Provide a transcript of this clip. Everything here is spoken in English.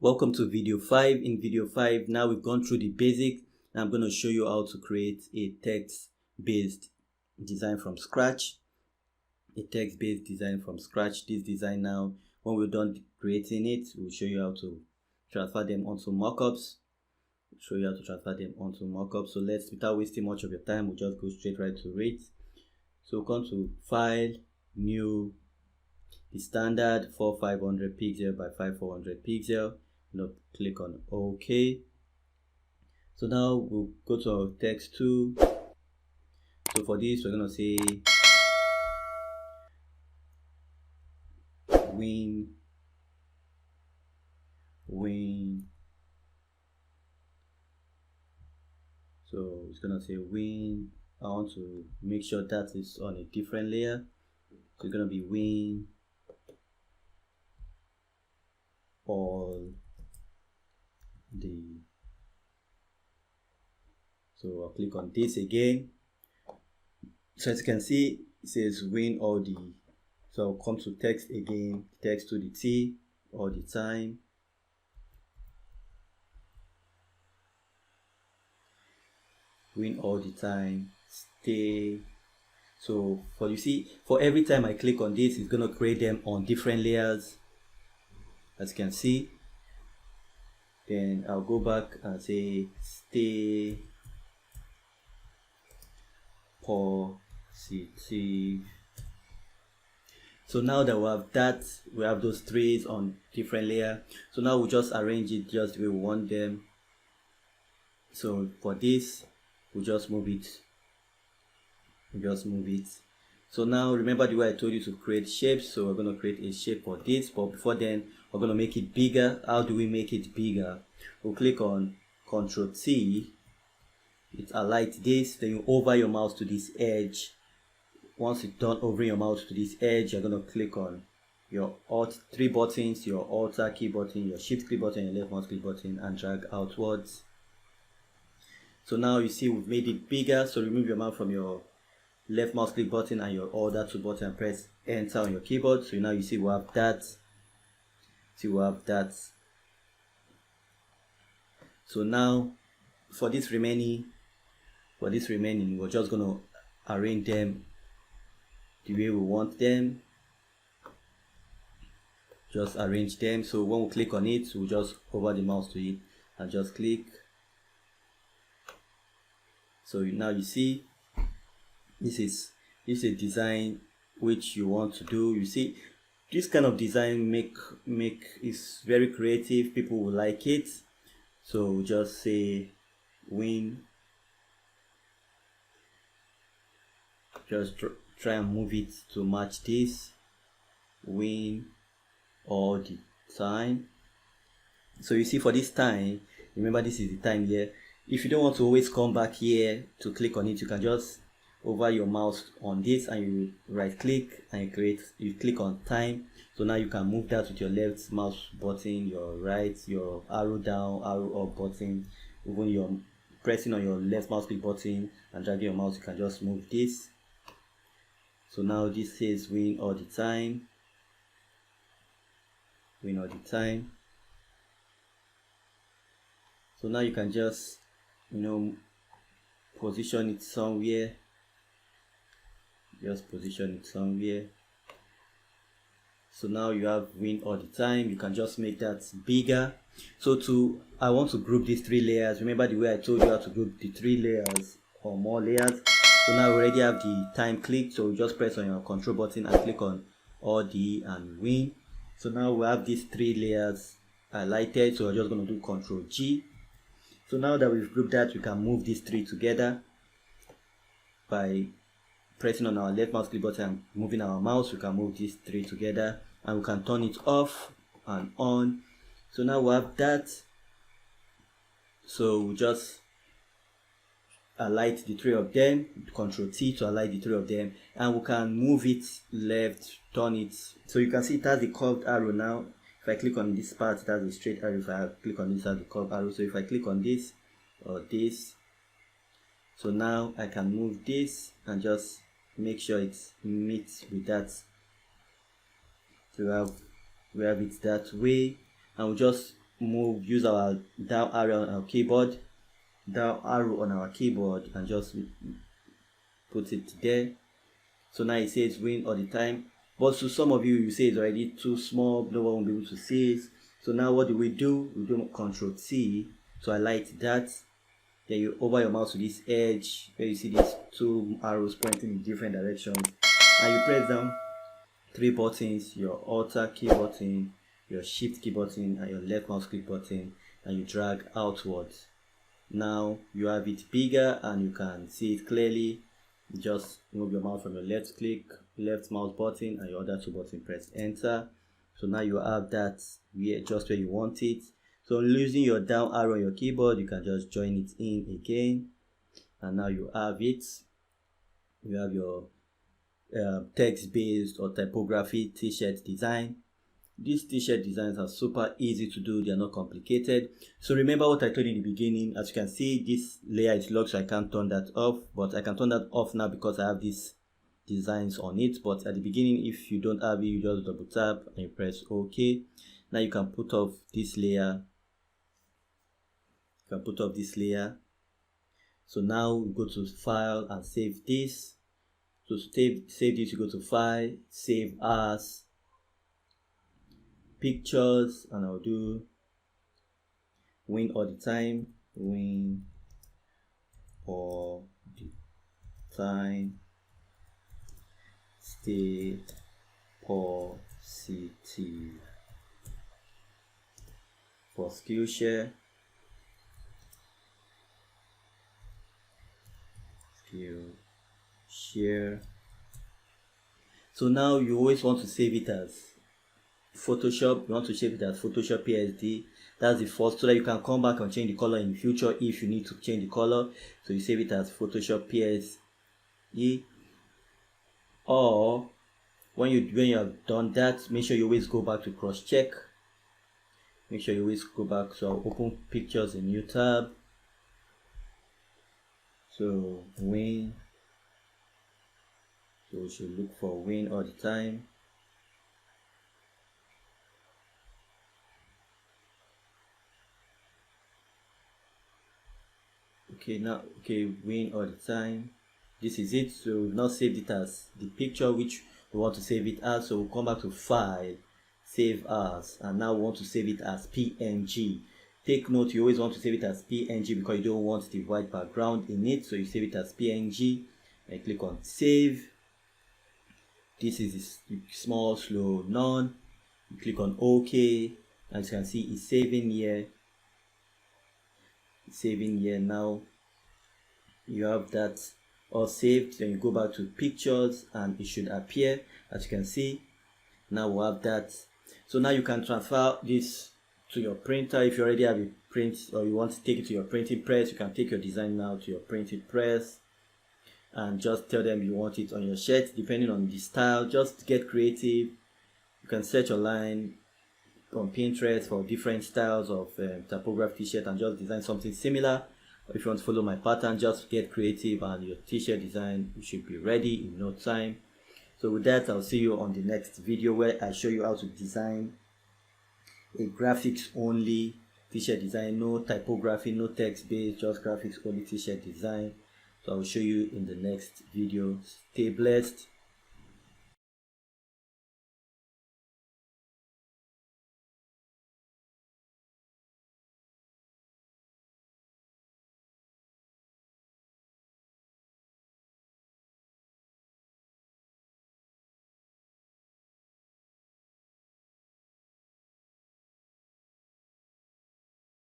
Welcome to video 5. In video 5, now we've gone through the basics. I'm going to show you how to create a text-based design from scratch. This design now, when we're done creating it, we'll show you how to transfer them onto mockups. So without wasting much of your time, we'll just go straight right to it. So come to File, New, the standard 4500 pixel by 5400 pixel. Click on OK. So now we'll go to our text tool. So for this, we're going to say win. So it's going to say win. I want to make sure that is on a different layer. So it's going to be win all the. So I'll click on this again. So as you can see, it says win all the. So I'll come to text again, text to the T all the time. Win all the time, stay. So for every time I click on this, it's gonna create them on different layers, as you can see. Then I'll go back and say stay positive. So now that we have those trees on different layer. So now we'll just arrange it just the way we want them. So for this, we'll just move it. So now remember the way I told you to create shapes. So we're going to create a shape for this, but before then we're going to make it bigger. How do we make it bigger? We'll click on Ctrl T. It highlights this. Then you hover your mouse to this edge. Once you're done hovering your mouse to this edge, you're going to click on your three buttons, your Alt key button, your Shift key button, your left mouse click button, and drag outwards. So now you see we've made it bigger. So remove your mouse from your left mouse click button and your other two buttons and press enter on your keyboard. So now you see we have that. So now for this remaining, we're just gonna arrange them the way we want them. Just arrange them. So when we click on it, we'll just hover the mouse to it and just click. So now you see this is a design which you want to do. You see this kind of design make is very creative. People will like it. So just say win. Just try and move it to match this. Win all the time. So you see for this time, remember this is the time here. If you don't want to always come back here to click on it, you can just hover your mouse on this and you right click and you click on time. So now you can move that with your left mouse button, your right, your arrow down, arrow up button. Even you're pressing on your left mouse click button and dragging your mouse, you can just move this. So now this says win all the time. So now you can just position it somewhere. So now you have win all the time. You can just make that bigger. So I want to group these three layers. Remember the way I told you how to group the three layers or more layers. So now we already have the time click. So just press on your control button and click on all the and win. So now we have these three layers highlighted. So we're just going to do Ctrl G. So now that we've grouped that, we can move these three together by pressing on our left mouse click button and moving our mouse. We can move these three together and we can turn it off and on. So now we have that. So we just highlight the three of them, Ctrl T to highlight the three of them, and we can move it left, turn it. So you can see it has the curved arrow now. If I click on this part, it has a straight arrow. If I click on this, it has the curved arrow. So if I click on this or this, so now I can move this and just make sure it meets with that. So we have it that way, and we'll just use our down arrow on our keyboard, and just put it there. So now it says win all the time, but to some of you, you say it's already too small, no one will be able to see it. So now what do? We do Control T to highlight that. Then you over your mouse to this edge where you see these two arrows pointing in different directions, and you press down 3 buttons: your Alt key button, your Shift key button, and your left mouse click button, and you drag outwards. Now you have it bigger and you can see it clearly. Just move your mouse from your left mouse button and your other 2 buttons, press enter. So now you have that just where you want it. So using your down arrow on your keyboard, you can just join it in again, and now you have it. You have your text-based or typography t-shirt design. These t-shirt designs are super easy to do, they are not complicated. So remember what I told you in the beginning. As you can see, this layer is locked, so I can't turn that off, but I can turn that off now because I have these designs on it. But at the beginning, if you don't have it, you just double tap and you press OK. Now you can put off this layer. So now we go to File and save this. So save this, you go to File, Save As, Pictures, and I'll do win all the time, stay positive. For Skillshare, so now you always want to save it as Photoshop. You want to save it as Photoshop PSD. That's the first, so that you can come back and change the color in the future if you need to change the color. So you save it as Photoshop PSD. Or when you have done that, make sure you always go back to cross check. So I'll open pictures, a new tab. So win. So we should look for win all the time. Win all the time. This is it. So we've now saved it as the picture which we want to save it as. So we'll come back to File, Save As, and now we want to save it as PNG. Take note, you always want to save it as PNG because you don't want the white background in it. So you save it as PNG and click on Save. This is small, slow, none. You click on OK. As you can see, it's saving here. Now you have that all saved. Then you go back to pictures and it should appear. As you can see, now we have that. So now you can transfer this to your printer. If you already have a print or you want to take it to your printing press, you can take your design now to your printing press and just tell them you want it on your shirt, depending on the style. Just get creative. You can search online on Pinterest for different styles of typography t-shirt and just design something similar. Or if you want to follow my pattern, just get creative and your t-shirt design should be ready in no time. So with that, I'll see you on the next video where I show you how to design a graphics only t-shirt design. No typography, no text based, just graphics only t-shirt design. So I'll show you in the next video. Stay blessed.